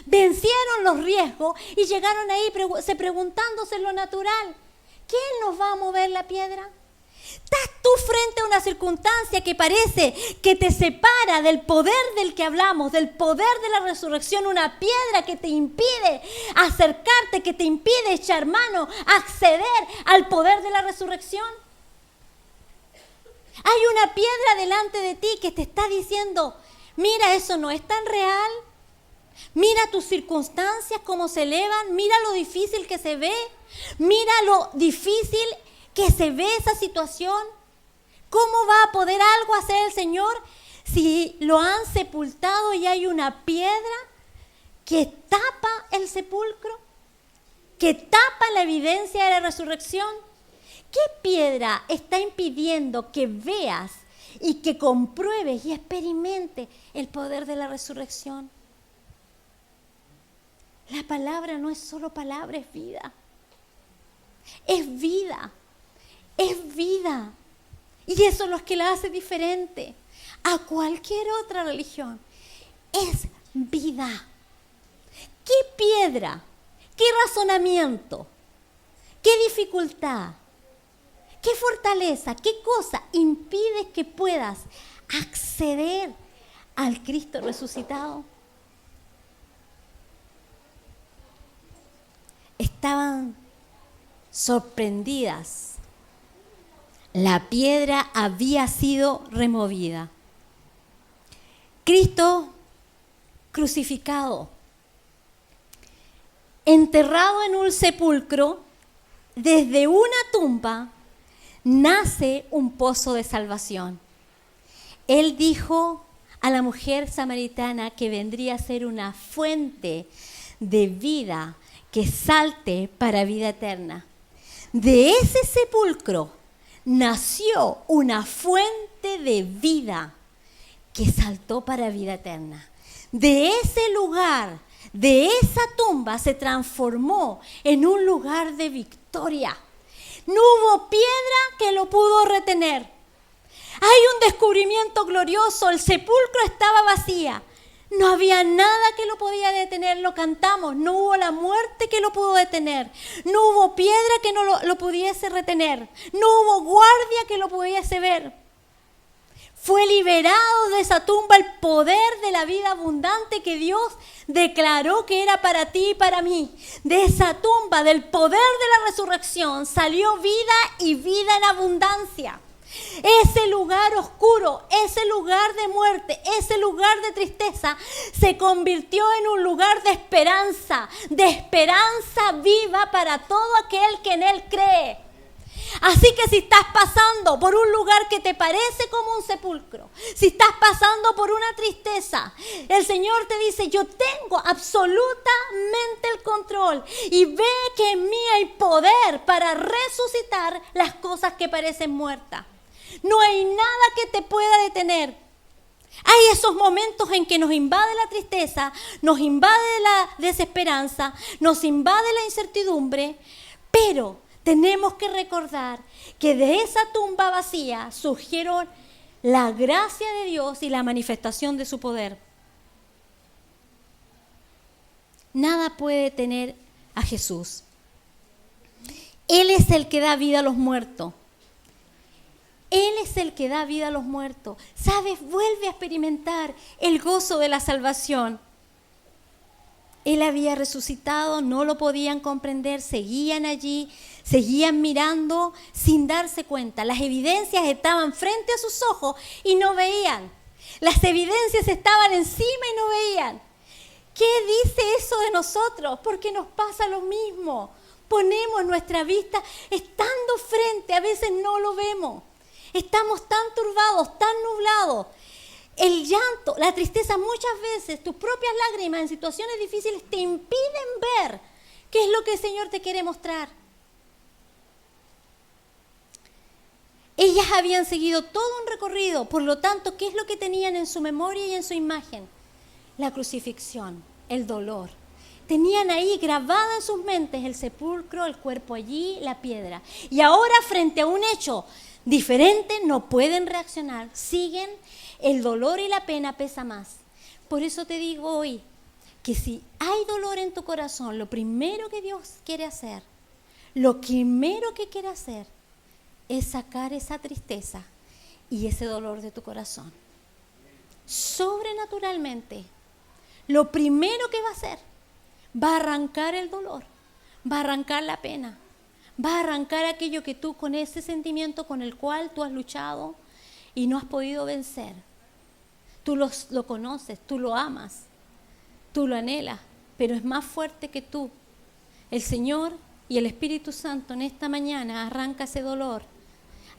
vencieron los riesgos y llegaron ahí preguntándose en lo natural, ¿quién nos va a mover la piedra? Estás tú frente a una circunstancia que parece que te separa del poder del que hablamos, del poder de la resurrección, una piedra que te impide acercarte, que te impide echar mano, acceder al poder de la resurrección. Hay una piedra delante de ti que te está diciendo, mira, eso no es tan real. Mira tus circunstancias, cómo se elevan, mira lo difícil que se ve, mira lo difícil que se ve esa situación. ¿Cómo va a poder algo hacer el Señor si lo han sepultado y hay una piedra que tapa el sepulcro, que tapa la evidencia de la resurrección? ¿Qué piedra está impidiendo que veas y que compruebes y experimentes el poder de la resurrección? La palabra no es solo palabra, es vida. Es vida. Es vida. Y eso es lo que la hace diferente a cualquier otra religión. Es vida. ¿Qué piedra? ¿Qué razonamiento? ¿Qué dificultad? ¿Qué fortaleza? ¿Qué cosa impide que puedas acceder al Cristo resucitado? Estaban sorprendidas. La piedra había sido removida. Cristo crucificado, enterrado en un sepulcro, desde una tumba nace un pozo de salvación. Él dijo a la mujer samaritana que vendría a ser una fuente de vida que salte para vida eterna. De ese sepulcro nació una fuente de vida que saltó para vida eterna. De ese lugar, de esa tumba, se transformó en un lugar de victoria. No hubo piedra que lo pudo retener. Hay un descubrimiento glorioso. El sepulcro estaba vacía. No había nada que lo podía detener, lo cantamos. No hubo la muerte que lo pudo detener. No hubo piedra que no lo pudiese retener. No hubo guardia que lo pudiese ver. Fue liberado de esa tumba el poder de la vida abundante que Dios declaró que era para ti y para mí. De esa tumba, del poder de la resurrección, salió vida y vida en abundancia. Ese lugar oscuro, ese lugar de muerte, ese lugar de tristeza se convirtió en un lugar de esperanza viva para todo aquel que en Él cree. Así que si estás pasando por un lugar que te parece como un sepulcro, si estás pasando por una tristeza, el Señor te dice, yo tengo absolutamente el control y ve que en mí hay poder para resucitar las cosas que parecen muertas. No hay nada que te pueda detener. Hay esos momentos en que nos invade la tristeza, nos invade la desesperanza, nos invade la incertidumbre, pero tenemos que recordar que de esa tumba vacía surgieron la gracia de Dios y la manifestación de su poder. Nada puede detener a Jesús. Él es el que da vida a los muertos. Él es el que da vida a los muertos. ¿Sabes? Vuelve a experimentar el gozo de la salvación. Él había resucitado, no lo podían comprender, seguían allí, seguían mirando sin darse cuenta. Las evidencias estaban frente a sus ojos y no veían. Las evidencias estaban encima y no veían. ¿Qué dice eso de nosotros? Porque nos pasa lo mismo. Ponemos nuestra vista estando frente, a veces no lo vemos. Estamos tan turbados, tan nublados. El llanto, la tristeza, muchas veces tus propias lágrimas en situaciones difíciles te impiden ver qué es lo que el Señor te quiere mostrar. Ellas habían seguido todo un recorrido, por lo tanto, ¿qué es lo que tenían en su memoria y en su imagen? La crucifixión, el dolor. Tenían ahí grabada en sus mentes el sepulcro, el cuerpo allí, la piedra. Y ahora, frente a un hecho diferente, no pueden reaccionar, siguen. El dolor y la pena pesa más. Por eso te digo hoy que si hay dolor en tu corazón, lo primero que Dios quiere hacer, lo primero que quiere hacer es sacar esa tristeza y ese dolor de tu corazón. Sobrenaturalmente, lo primero que va a hacer, va a arrancar el dolor, va a arrancar la pena, va a arrancar aquello que tú con ese sentimiento con el cual tú has luchado y no has podido vencer. Tú lo conoces, tú lo amas, tú lo anhelas, pero es más fuerte que tú. El Señor y el Espíritu Santo en esta mañana arranca ese dolor,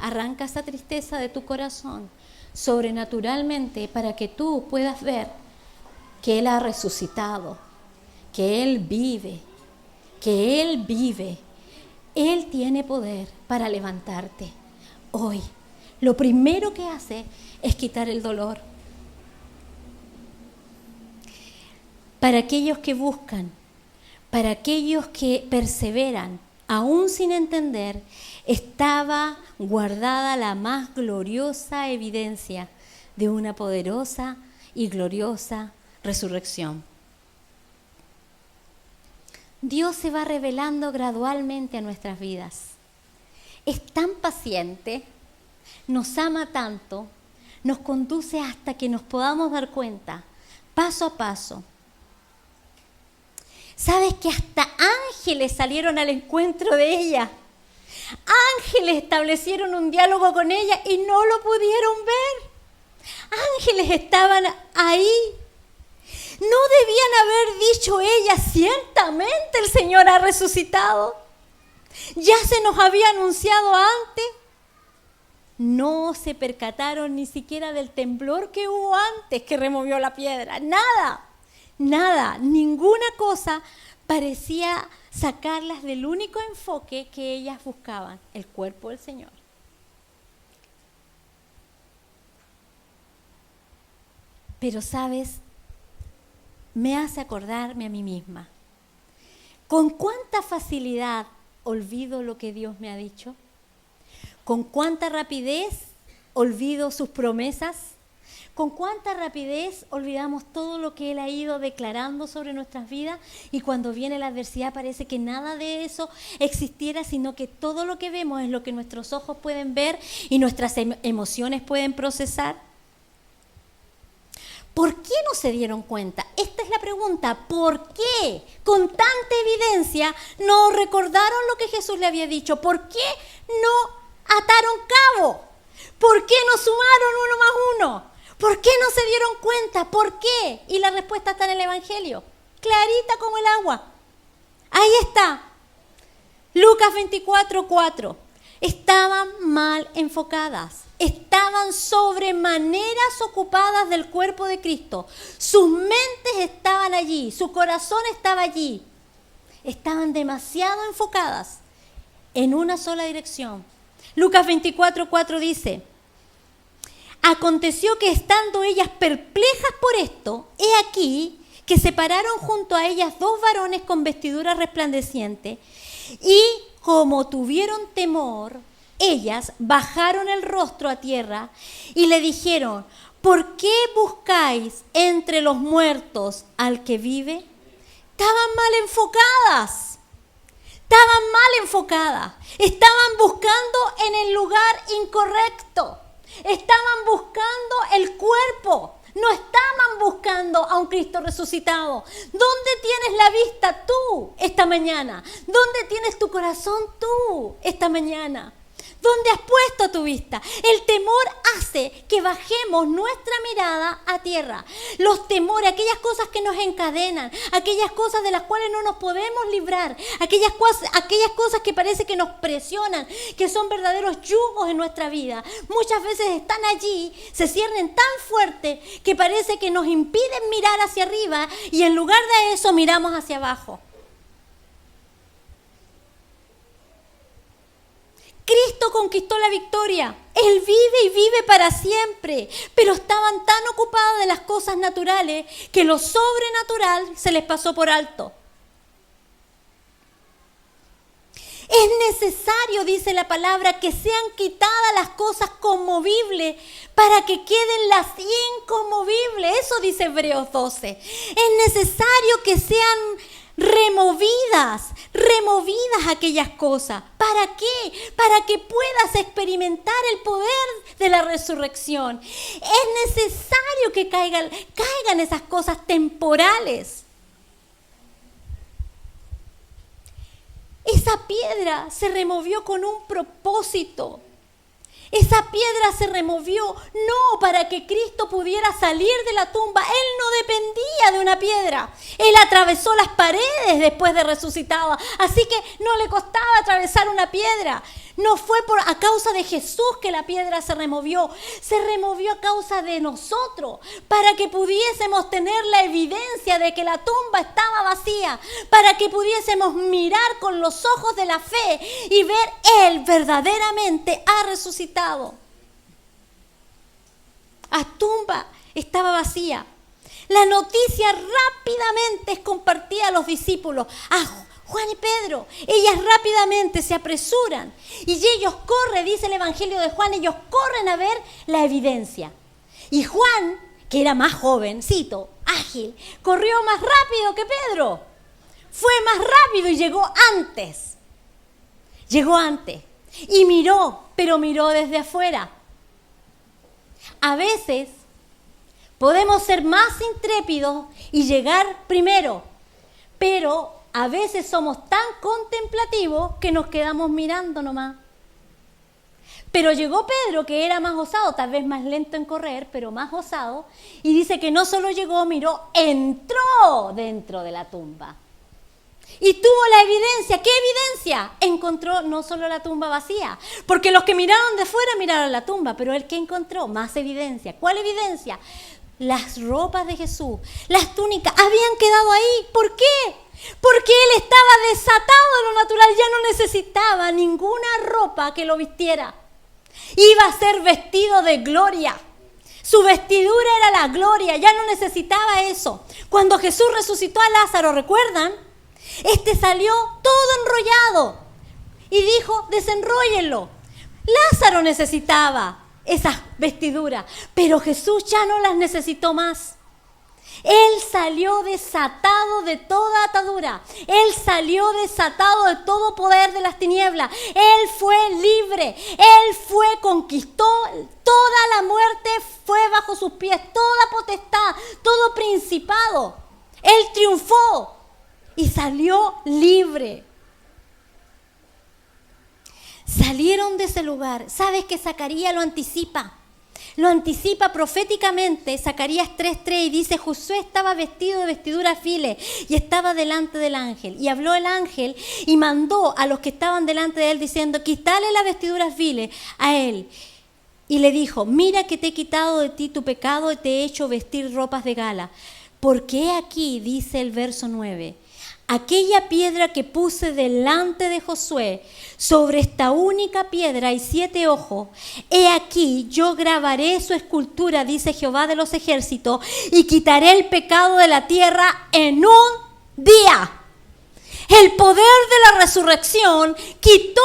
arranca esa tristeza de tu corazón sobrenaturalmente para que tú puedas ver que Él ha resucitado, que Él vive, que Él vive. Él tiene poder para levantarte hoy. Lo primero que hace es quitar el dolor. Para aquellos que buscan, para aquellos que perseveran, aún sin entender, estaba guardada la más gloriosa evidencia de una poderosa y gloriosa resurrección. Dios se va revelando gradualmente a nuestras vidas. Es tan paciente, nos ama tanto, nos conduce hasta que nos podamos dar cuenta, paso a paso. ¿Sabes que hasta ángeles salieron al encuentro de ella? Ángeles establecieron un diálogo con ella y no lo pudieron ver. Ángeles estaban ahí. ¿No debían haber dicho ella, ciertamente el Señor ha resucitado? Ya se nos había anunciado antes. No se percataron ni siquiera del temblor que hubo antes que removió la piedra. Nada, ninguna cosa parecía sacarlas del único enfoque que ellas buscaban, el cuerpo del Señor. Pero, ¿sabes? Me hace acordarme a mí misma. ¿Con cuánta facilidad olvido lo que Dios me ha dicho? ¿Con cuánta rapidez olvido sus promesas? ¿Con cuánta rapidez olvidamos todo lo que Él ha ido declarando sobre nuestras vidas? Y cuando viene la adversidad parece que nada de eso existiera, sino que todo lo que vemos es lo que nuestros ojos pueden ver y nuestras emociones pueden procesar. ¿Por qué no se dieron cuenta? Esta es la pregunta. ¿Por qué con tanta evidencia no recordaron lo que Jesús le había dicho? ¿Por qué no ataron cabo? ¿Por qué no sumaron 1 más 1? ¿Por qué no se dieron cuenta? ¿Por qué? Y la respuesta está en el Evangelio, clarita como el agua. Ahí está. Lucas 24:4. Estaban mal enfocadas. Estaban sobremaneras ocupadas del cuerpo de Cristo. Sus mentes estaban allí, su corazón estaba allí. Estaban demasiado enfocadas en una sola dirección. Lucas 24:4 dice: aconteció que estando ellas perplejas por esto, he aquí que se pararon junto a ellas 2 varones con vestiduras resplandecientes, y como tuvieron temor, ellas bajaron el rostro a tierra y le dijeron: ¿por qué buscáis entre los muertos al que vive? Estaban mal enfocadas. Estaban buscando en el lugar incorrecto. Estaban buscando el cuerpo. No estaban buscando a un Cristo resucitado. ¿Dónde tienes la vista tú esta mañana? ¿Dónde tienes tu corazón tú esta mañana? ¿Dónde has puesto tu vista? El temor hace que bajemos nuestra mirada a tierra. Los temores, aquellas cosas que nos encadenan, aquellas cosas de las cuales no nos podemos librar, aquellas cosas que parece que nos presionan, que son verdaderos yugos en nuestra vida, muchas veces están allí, se ciernen tan fuerte que parece que nos impiden mirar hacia arriba y en lugar de eso miramos hacia abajo. Cristo conquistó la victoria. Él vive y vive para siempre. Pero estaban tan ocupados de las cosas naturales que lo sobrenatural se les pasó por alto. Es necesario, dice la palabra, que sean quitadas las cosas conmovibles para que queden las inconmovibles. Eso dice Hebreos 12. Es necesario que sean removidas aquellas cosas. ¿Para qué? Para que puedas experimentar el poder de la resurrección. Es necesario que caigan esas cosas temporales. Esa piedra se removió con un propósito. Esa piedra se removió no para que Cristo pudiera salir de la tumba. Él no dependía de una piedra. Él atravesó las paredes después de resucitado. Así que no le costaba atravesar una piedra. No fue a causa de Jesús que la piedra se removió. Se removió a causa de nosotros. Para que pudiésemos tener la evidencia de que la tumba estaba vacía. Para que pudiésemos mirar con los ojos de la fe y ver Él verdaderamente ha resucitado. La tumba estaba vacía. La noticia rápidamente es compartida a los discípulos, a Juan y Pedro. Ellas rápidamente se apresuran y ellos corren, dice el Evangelio de Juan, ellos corren a ver la evidencia. Y Juan, que era más jovencito, ágil, corrió más rápido que Pedro. Fue más rápido y llegó antes. Llegó antes y miró, pero miró desde afuera. A veces podemos ser más intrépidos y llegar primero, pero a veces somos tan contemplativos que nos quedamos mirando nomás. Pero llegó Pedro, que era más osado, tal vez más lento en correr, pero más osado, y dice que no solo llegó, miró, entró dentro de la tumba. Y tuvo la evidencia. ¿Qué evidencia? Encontró no solo la tumba vacía, porque los que miraron de fuera miraron la tumba, pero él, ¿qué encontró? Más evidencia. ¿Cuál evidencia? Las ropas de Jesús, las túnicas, habían quedado ahí. ¿Por qué? Porque él estaba desatado de lo natural, ya no necesitaba ninguna ropa que lo vistiera. Iba a ser vestido de gloria. Su vestidura era la gloria, ya no necesitaba eso. Cuando Jesús resucitó a Lázaro, ¿recuerdan? Este salió todo enrollado y dijo, desenróllenlo. Lázaro necesitaba esas vestiduras, pero Jesús ya no las necesitó más. Él salió desatado de toda atadura. Él salió desatado de todo poder de las tinieblas. Él fue libre. Él conquistó toda la muerte, fue bajo sus pies, toda potestad, todo principado. Él triunfó y salió libre. Salieron de ese lugar. ¿Sabes que Zacarías lo anticipa? Lo anticipa proféticamente, Zacarías 3:3, y dice, Josué estaba vestido de vestiduras files y estaba delante del ángel. Y habló el ángel y mandó a los que estaban delante de él diciendo, quítale las vestiduras files a él. Y le dijo, mira que te he quitado de ti tu pecado y te he hecho vestir ropas de gala. Porque he aquí, dice el verso 9, aquella piedra que puse delante de Josué, sobre esta única piedra hay 7 ojos. He aquí, yo grabaré su escultura, dice Jehová de los ejércitos, y quitaré el pecado de la tierra en un día. El poder de la resurrección quitó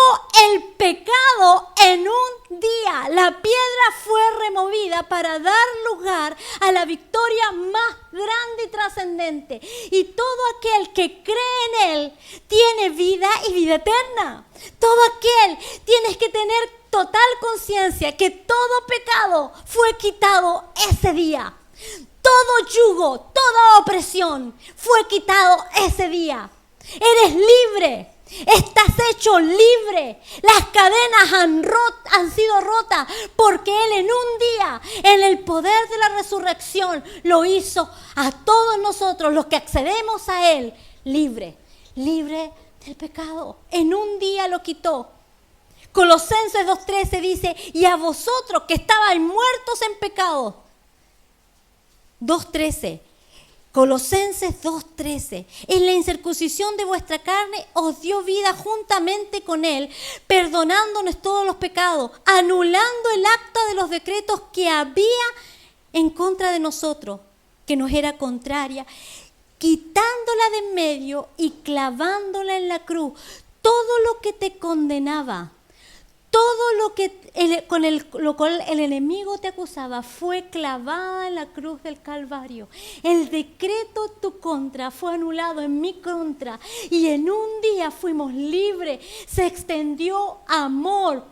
el pecado en un día. La piedra fue removida para dar lugar a la victoria más grande y trascendente. Y todo aquel que cree en Él tiene vida y vida eterna. Todo aquel, tienes que tener total conciencia que todo pecado fue quitado ese día. Todo yugo, toda opresión fue quitado ese día. Eres libre, estás hecho libre. Las cadenas han sido rotas porque Él en un día, en el poder de la resurrección, lo hizo a todos nosotros, los que accedemos a Él, libre del pecado. En un día lo quitó. Colosenses 2:13 dice, y a vosotros que estabais muertos en pecado. 2:13. Colosenses 2:13, en la incircuncisión de vuestra carne os dio vida juntamente con Él, perdonándonos todos los pecados, anulando el acta de los decretos que había en contra de nosotros, que nos era contraria, quitándola de en medio y clavándola en la cruz. todo lo que te condenaba, todo lo que lo cual el enemigo te acusaba fue clavada en la cruz del Calvario. El decreto en tu contra fue anulado en mi contra y en un día fuimos libres. Se extendió amor,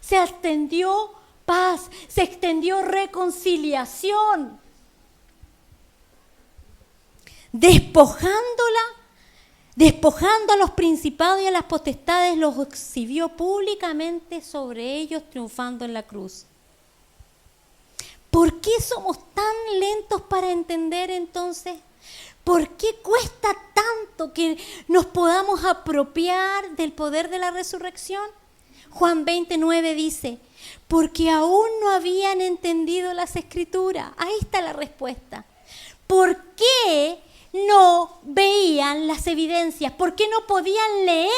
se extendió paz, se extendió reconciliación. Despojando a los principados y a las potestades, los exhibió públicamente sobre ellos, triunfando en la cruz. ¿Por qué somos tan lentos para entender entonces? ¿Por qué cuesta tanto que nos podamos apropiar del poder de la resurrección? Juan 29 dice, porque aún no habían entendido las Escrituras. Ahí está la respuesta. ¿Por qué no veían las evidencias? ¿Por qué no podían leer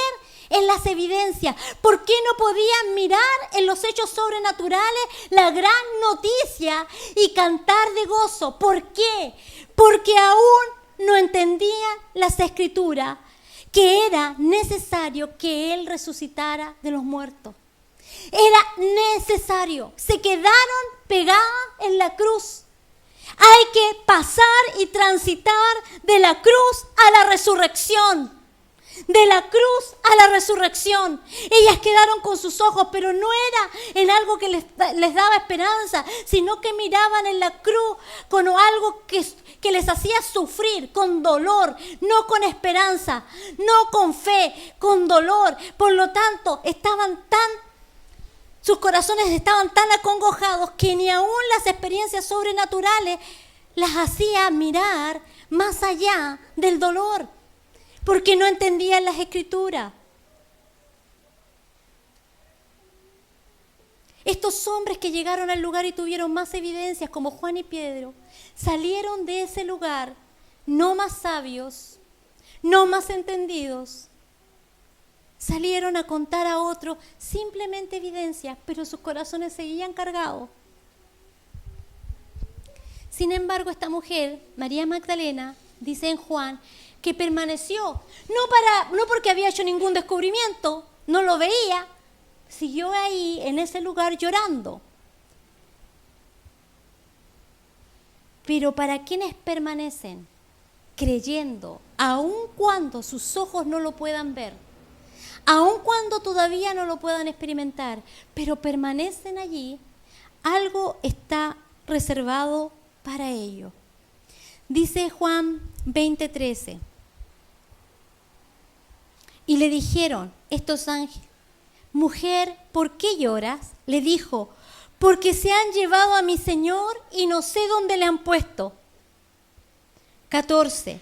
en las evidencias? ¿Por qué no podían mirar en los hechos sobrenaturales la gran noticia y cantar de gozo? ¿Por qué? Porque aún no entendían las Escrituras, que era necesario que Él resucitara de los muertos. Era necesario. Se quedaron pegadas en la cruz. Hay que pasar y transitar de la cruz a la resurrección. De la cruz a la resurrección. Ellas quedaron con sus ojos, pero no era en algo que les daba esperanza, sino que miraban en la cruz con algo que les hacía sufrir, con dolor, no con esperanza, no con fe, con dolor. Por lo tanto, sus corazones estaban tan acongojados que ni aún las experiencias sobrenaturales las hacía mirar más allá del dolor, porque no entendían las Escrituras. Estos hombres que llegaron al lugar y tuvieron más evidencias, como Juan y Pedro, salieron de ese lugar no más sabios, no más entendidos. Salieron a contar a otros simplemente evidencias, pero sus corazones seguían cargados. Sin embargo, esta mujer, María Magdalena, dice en Juan, que permaneció, no porque había hecho ningún descubrimiento, no lo veía, siguió ahí en ese lugar llorando. Pero para quienes permanecen creyendo, aun cuando sus ojos no lo puedan ver, aun cuando todavía no lo puedan experimentar, pero permanecen allí, algo está reservado para ellos. Dice Juan 20:13. Y le dijeron estos ángeles, mujer, ¿por qué lloras? Le dijo, porque se han llevado a mi Señor y no sé dónde le han puesto. 14.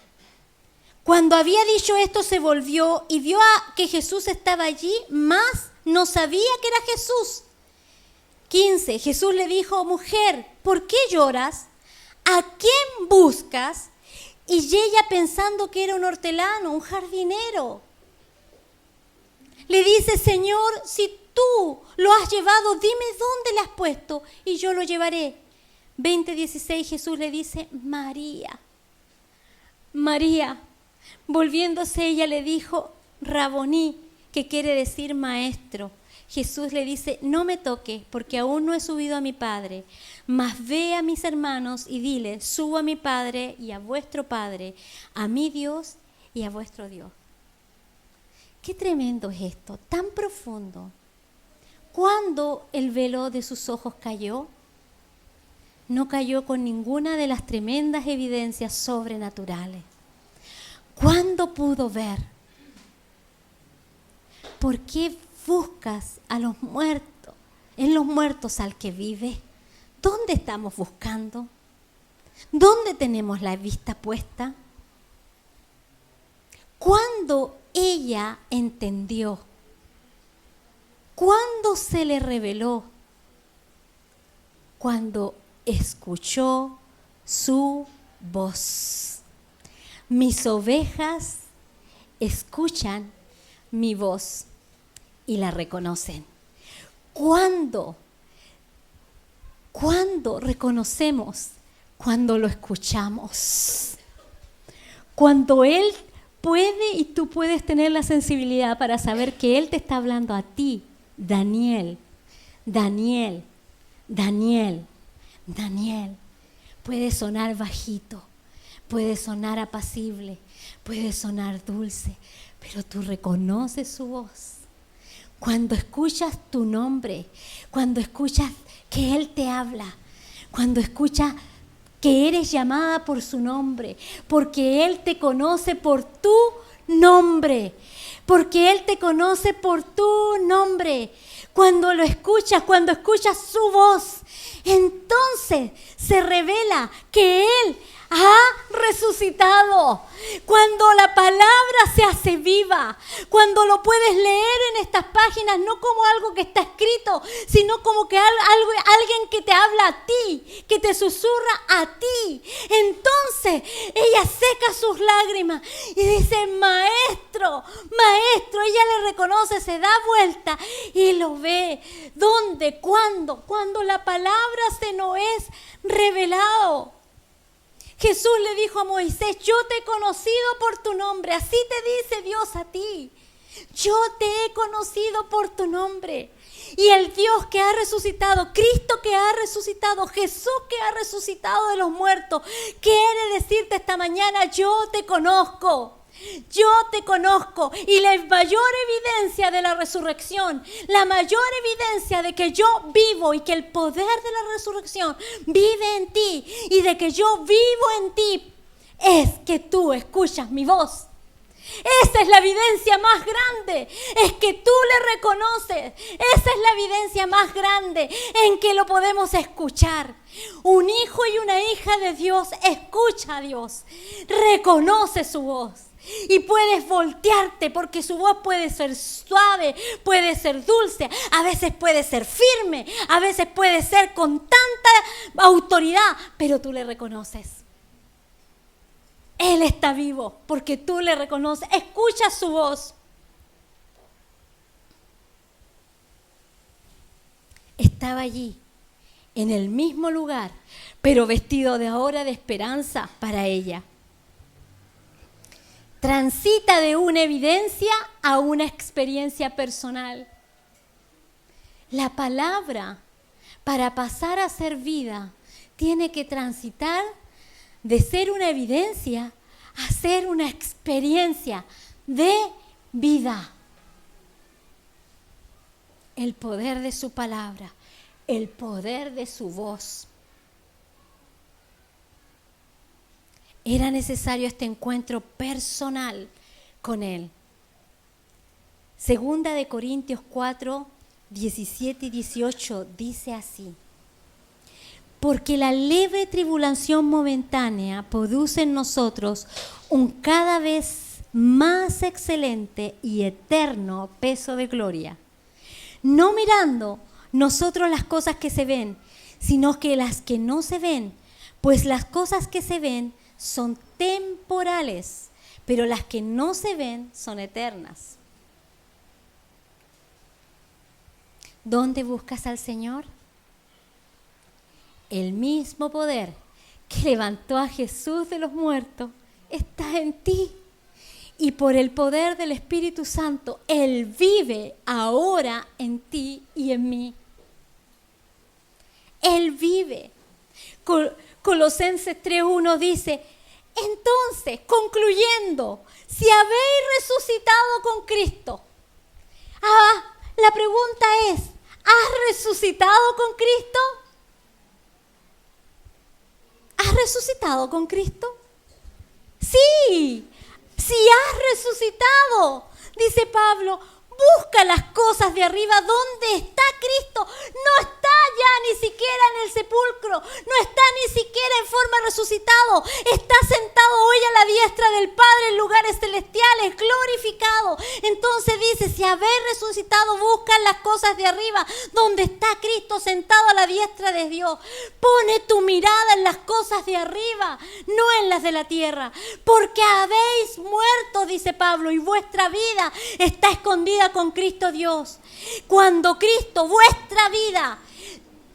Cuando había dicho esto se volvió y vio que Jesús estaba allí, mas no sabía que era Jesús. 15. Jesús le dijo, mujer, ¿por qué lloras? ¿A quién buscas? Y ella, pensando que era un hortelano, un jardinero, le dice, Señor, si tú lo has llevado, dime dónde le has puesto y yo lo llevaré. 20:16, Jesús le dice, María. María. Volviéndose ella le dijo, Raboní, que quiere decir maestro. Jesús le dice, no me toques, porque aún no he subido a mi Padre, mas ve a mis hermanos y dile, subo a mi Padre y a vuestro Padre, a mi Dios y a vuestro Dios. Qué tremendo es esto, tan profundo. ¿Cuándo el velo de sus ojos cayó? No cayó con ninguna de las tremendas evidencias sobrenaturales. ¿Cuándo pudo ver? ¿Por qué buscas a los muertos, en los muertos al que vive? ¿Dónde estamos buscando? ¿Dónde tenemos la vista puesta? ¿Cuándo ella entendió? ¿Cuándo se le reveló? Cuando escuchó su voz. Mis ovejas escuchan mi voz y la reconocen. ¿Cuándo reconocemos? Cuando lo escuchamos. Cuando Él puede y tú puedes tener la sensibilidad para saber que Él te está hablando a ti, Daniel, Daniel, Daniel, Daniel. Puede sonar bajito, puede sonar apacible, puede sonar dulce, pero tú reconoces su voz. Cuando escuchas tu nombre, cuando escuchas que Él te habla, cuando escuchas que eres llamada por su nombre, porque Él te conoce por tu nombre, porque Él te conoce por tu nombre. Cuando lo escuchas, cuando escuchas su voz, entonces se revela que Él ha resucitado. Cuando la palabra se hace viva, cuando lo puedes leer en estas páginas, no como algo que está escrito, sino como que alguien que te habla a ti, que te susurra a ti. Entonces ella seca sus lágrimas y dice: maestro, maestro. Ella le reconoce, se da vuelta y lo ve. ¿Dónde? ¿Cuándo? Cuando la palabra se nos es revelado. Jesús le dijo a Moisés: yo te he conocido por tu nombre. Así te dice Dios a ti: yo te he conocido por tu nombre. Y el Dios que ha resucitado, Cristo que ha resucitado, Jesús que ha resucitado de los muertos, quiere decirte esta mañana: yo te conozco. Yo te conozco. Y la mayor evidencia de la resurrección, la mayor evidencia de que yo vivo y que el poder de la resurrección vive en ti y de que yo vivo en ti, es que tú escuchas mi voz. Esa es la evidencia más grande, es que tú le reconoces. Esa es la evidencia más grande en que lo podemos escuchar. Un hijo y una hija de Dios escucha a Dios, reconoce su voz. Y puedes voltearte porque su voz puede ser suave, puede ser dulce, a veces puede ser firme, a veces puede ser con tanta autoridad, pero tú le reconoces. Él está vivo porque tú le reconoces, escucha su voz. Estaba allí, en el mismo lugar, pero vestido de ahora de esperanza para ella. Transita de una evidencia a una experiencia personal. La palabra, para pasar a ser vida, tiene que transitar de ser una evidencia a ser una experiencia de vida. El poder de su palabra, el poder de su voz. Era necesario este encuentro personal con Él. Segunda de Corintios 4, 17 y 18 dice así: porque la leve tribulación momentánea produce en nosotros un cada vez más excelente y eterno peso de gloria, no mirando nosotros las cosas que se ven, sino que las que no se ven, pues las cosas que se ven son temporales, pero las que no se ven son eternas. ¿Dónde buscas al Señor? El mismo poder que levantó a Jesús de los muertos está en ti. Y por el poder del Espíritu Santo, Él vive ahora en ti y en mí. Él vive. Colosenses 3:1 dice: entonces, concluyendo, si habéis resucitado con Cristo. La pregunta es: ¿has resucitado con Cristo? ¿Has resucitado con Cristo? Sí, si has resucitado, dice Pablo, busca las cosas de arriba donde está Cristo. No está ya ni siquiera en el sepulcro, no está ni siquiera en forma resucitado. Está sentado hoy a la diestra del Padre en lugares celestiales, glorificado. Entonces dice: si habéis resucitado, busca las cosas de arriba donde está Cristo sentado a la diestra de Dios. Pone tu mirada en las cosas de arriba, no en las de la tierra, porque habéis muerto, dice Pablo, y vuestra vida está escondida con Cristo Dios. Cuando Cristo, vuestra vida,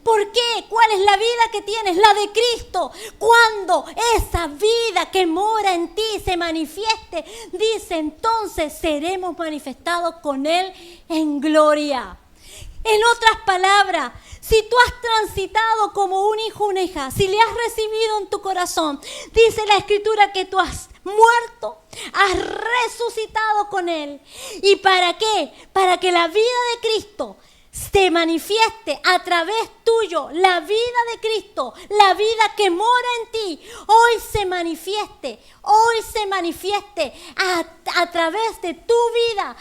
¿Por qué? ¿Cuál es la vida que tienes? La de Cristo. Cuando esa vida que mora en ti se manifieste, dice, entonces seremos manifestados con Él en gloria. En otras palabras, si tú has transitado como un hijo o una hija, si le has recibido en tu corazón, dice la Escritura que tú has muerto, has resucitado con Él. ¿Y para qué? Para que la vida de Cristo se manifieste a través tuyo, la vida de Cristo, la vida que mora en ti, hoy se manifieste a través de tu vida,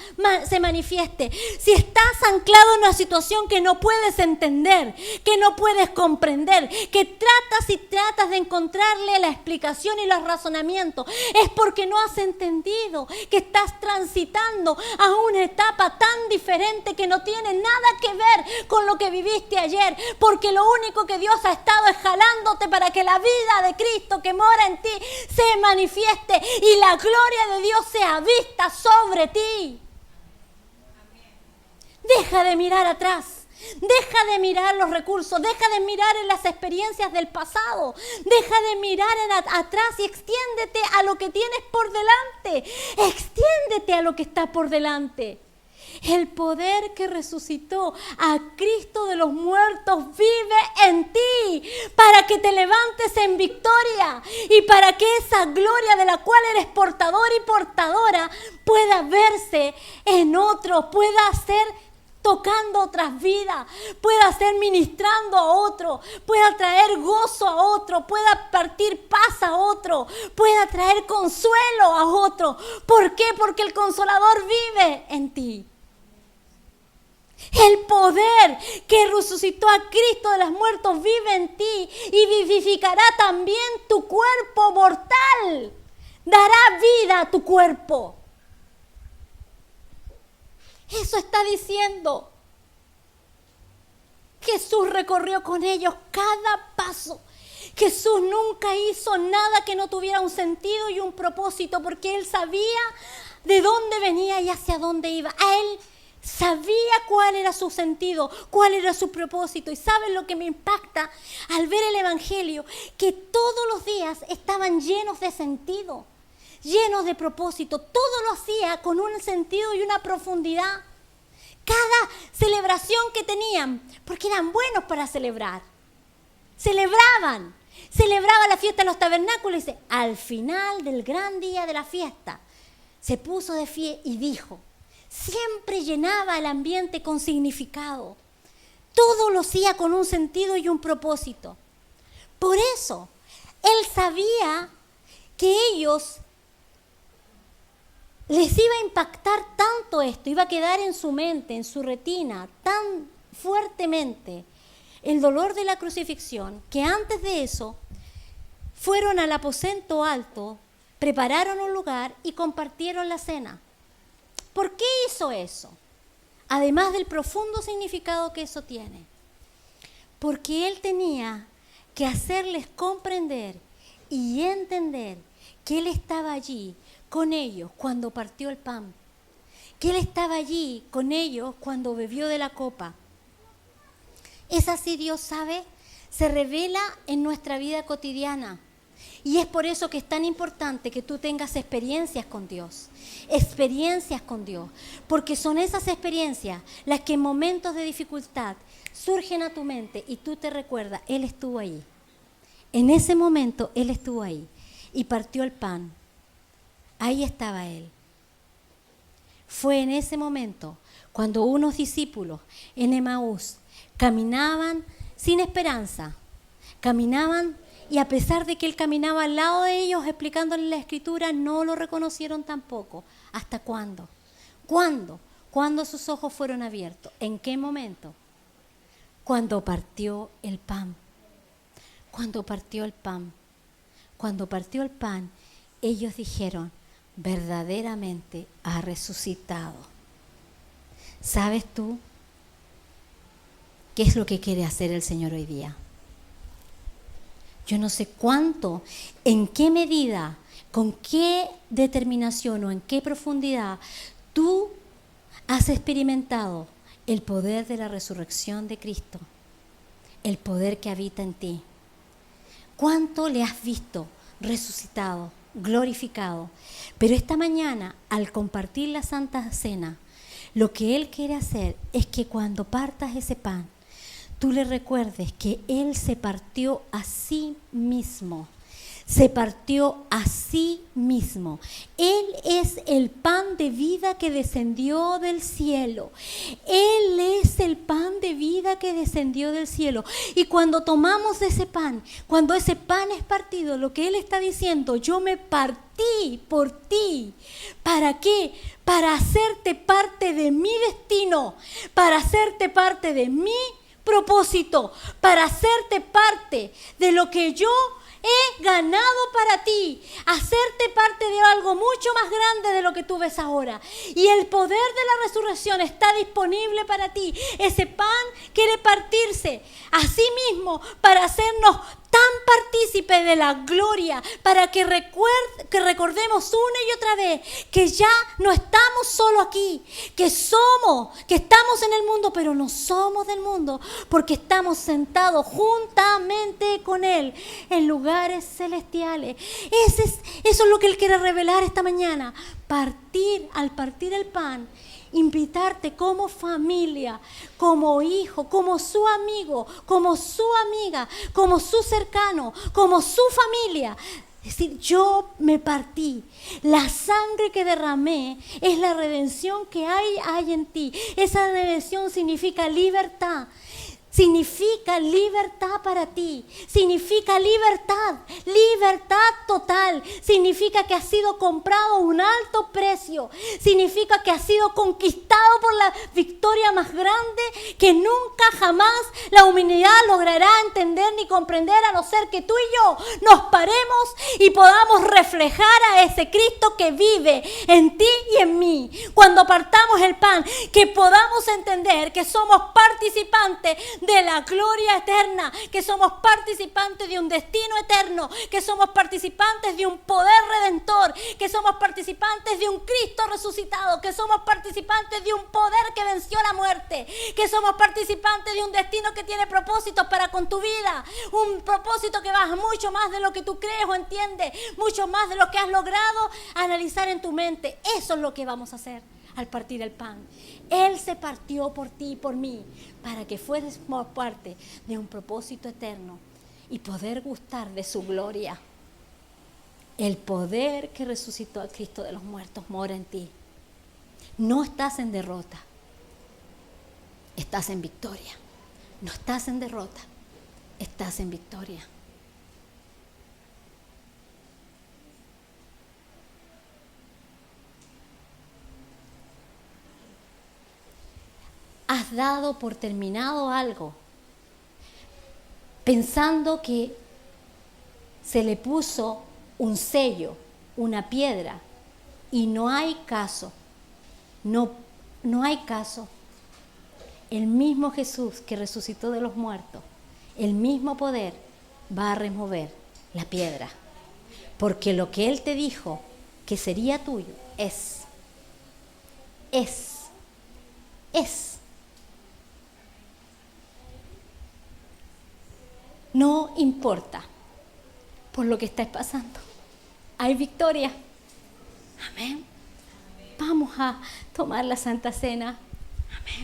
se manifieste. Si estás anclado en una situación que no puedes entender, que no puedes comprender, que tratas de encontrarle la explicación y los razonamientos, es porque no has entendido que estás transitando a una etapa tan diferente que no tiene nada que ver con lo que viviste ayer, porque lo único que Dios ha estado es jalándote para que la vida de Cristo que mora en ti se manifieste y la gloria de Dios sea vista sobre ti. Deja de mirar atrás. Deja de mirar los recursos, deja de mirar en las experiencias del pasado, deja de mirar atrás y extiéndete a lo que tienes por delante, extiéndete a lo que está por delante. El poder que resucitó a Cristo de los muertos vive en ti para que te levantes en victoria y para que esa gloria de la cual eres portador y portadora pueda verse en otros, pueda ser tocando otras vidas, pueda ser ministrando a otro, pueda traer gozo a otro, pueda partir paz a otro, pueda traer consuelo a otro. ¿Por qué? Porque el Consolador vive en ti. El poder que resucitó a Cristo de los muertos vive en ti y vivificará también tu cuerpo mortal. Dará vida a tu cuerpo. Eso está diciendo. Jesús recorrió con ellos cada paso. Jesús nunca hizo nada que no tuviera un sentido y un propósito, porque Él sabía de dónde venía y hacia dónde iba. A Él sabía cuál era su sentido, cuál era su propósito. Y ¿saben lo que me impacta al ver el Evangelio? Que todos los días estaban llenos de sentido, llenos de propósito. Todo lo hacía con un sentido y una profundidad. Cada celebración que tenían, porque eran buenos para celebrar. Celebraba la fiesta de los tabernáculos. Y dice, al final del gran día de la fiesta, se puso de pie y dijo, siempre llenaba el ambiente con significado. Todo lo hacía con un sentido y un propósito. Por eso, Él sabía que ellos les iba a impactar tanto esto, iba a quedar en su mente, en su retina, tan fuertemente el dolor de la crucifixión, que antes de eso fueron al aposento alto, prepararon un lugar y compartieron la cena. ¿Por qué hizo eso? Además del profundo significado que eso tiene. Porque Él tenía que hacerles comprender y entender que Él estaba allí con ellos cuando partió el pan, que Él estaba allí con ellos cuando bebió de la copa. Es así, Dios sabe, se revela en nuestra vida cotidiana. Y es por eso que es tan importante que tú tengas experiencias con Dios, porque son esas experiencias las que en momentos de dificultad surgen a tu mente y tú te recuerdas, Él estuvo ahí. En ese momento Él estuvo ahí y partió el pan. Ahí estaba Él. Fue en ese momento cuando unos discípulos en Emaús caminaban sin esperanza, caminaban y a pesar de que Él caminaba al lado de ellos explicándoles la Escritura, no lo reconocieron tampoco. ¿Hasta cuándo? ¿Cuándo? ¿Cuándo sus ojos fueron abiertos? ¿En qué momento? Cuando partió el pan. Cuando partió el pan. Cuando partió el pan, ellos dijeron, verdaderamente ha resucitado. ¿Sabes tú qué es lo que quiere hacer el Señor hoy día? Yo no sé cuánto, en qué medida, con qué determinación o en qué profundidad tú has experimentado el poder de la resurrección de Cristo. el poder que habita en ti. ¿Cuánto le has visto resucitado, glorificado? Pero esta mañana, al compartir la Santa Cena, lo que Él quiere hacer es que cuando partas ese pan, tú le recuerdes que Él se partió a sí mismo. Se partió a sí mismo. Él es el pan de vida que descendió del cielo. Él es el pan de vida que descendió del cielo. Y cuando tomamos ese pan, cuando ese pan es partido, lo que Él está diciendo, yo me partí por ti. ¿Para qué? Para hacerte parte de mi destino, para hacerte parte de mi propósito, para hacerte parte de lo que yo he ganado para ti, hacerte parte de algo mucho más grande de lo que tú ves ahora. Y el poder de la resurrección está disponible para ti. Ese pan quiere partirse a sí mismo para hacernos tan partícipes de la gloria, para que recordemos una y otra vez que ya no estamos solo aquí, que estamos en el mundo, pero no somos del mundo, porque estamos sentados juntamente con Él en lugares celestiales. Eso es lo que Él quiere revelar esta mañana. Al partir el pan, invitarte como familia, como hijo, como su amigo, como su amiga, como su cercano, como su familia. Es decir, yo me partí. La sangre que derramé es la redención que hay en ti. Esa redención significa libertad. Significa libertad para ti, significa libertad total, significa que has sido comprado a un alto precio, significa que has sido conquistado por la victoria más grande que nunca jamás la humanidad logrará entender ni comprender, a no ser que tú y yo nos paremos y podamos reflejar a ese Cristo que vive en ti y en mí. Cuando partamos el pan, que podamos entender que somos participantes de la gloria eterna, que somos participantes de un destino eterno, que somos participantes de un poder redentor, que somos participantes de un Cristo resucitado, que somos participantes de un poder que venció la muerte, que somos participantes de un destino que tiene propósitos para con tu vida, un propósito que va mucho más de lo que tú crees o entiendes, mucho más de lo que has logrado analizar en tu mente. Eso es lo que vamos a hacer al partir el pan. Él se partió por ti y por mí para que fuésemos parte de un propósito eterno y poder gustar de su gloria. El poder que resucitó a Cristo de los muertos mora en ti. No estás en derrota, estás en victoria. No estás en derrota, estás en victoria. Has dado por terminado algo, pensando que se le puso un sello, una piedra, y no hay caso, no hay caso. El mismo Jesús que resucitó de los muertos, el mismo poder va a remover la piedra, porque lo que Él te dijo que sería tuyo es. No importa por lo que estés pasando. Hay victoria. Amén. Vamos a tomar la Santa Cena. Amén.